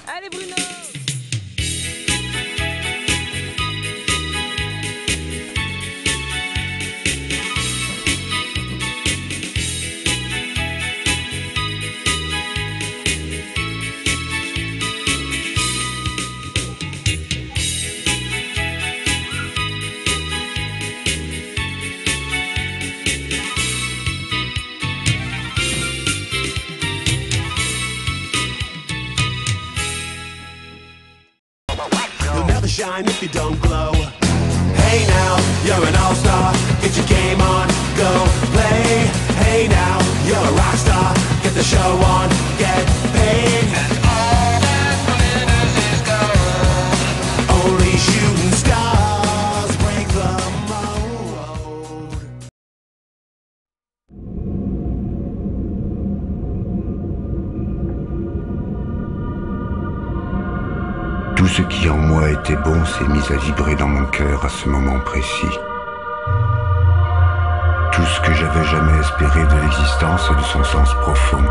Allez Bruno! Shine if you don't glow. Hey now, you're an all-star. Get your game on, go play. Hey now, you're a rock star. Get the show on, get paid. And all that glitters is gold. Only shooting stars break the mold. Tout ce qui en moi était bon s'est mis à vibrer dans mon cœur à ce moment précis. Tout ce que j'avais jamais espéré de l'existence et de son sens profond,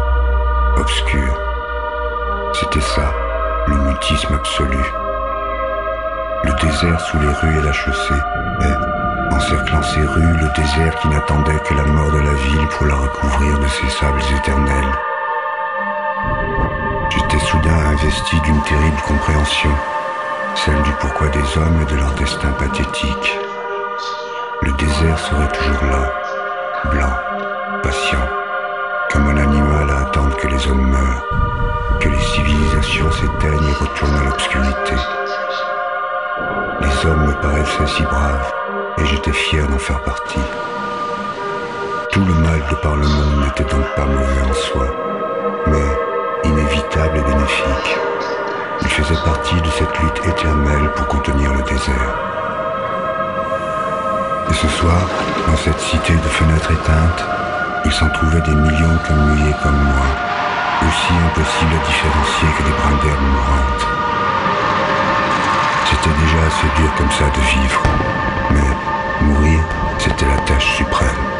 obscur. C'était ça, le mutisme absolu. Le désert sous les rues et la chaussée, et, encerclant ces rues, le désert qui n'attendait que la mort de la ville pour la recouvrir de ses sables éternels. J'étais soudain investi d'une terrible compréhension, celle du pourquoi des hommes et de leur destin pathétique. Le désert serait toujours là, blanc, patient, comme un animal à attendre que les hommes meurent, que les civilisations s'éteignent et retournent à l'obscurité. Les hommes me paraissaient si braves, et j'étais fier d'en faire partie. Tout le mal de par le monde n'était donc pas mauvais en soi, mais inévitable et bénéfique. Il faisait partie de cette lutte éternelle pour contenir le désert. Et ce soir, dans cette cité de fenêtres éteintes, il s'en trouvait des millions mouillés comme moi, aussi impossibles à différencier que des brins d'herbe mourantes. C'était déjà assez dur comme ça de vivre, mais mourir, c'était la tâche suprême.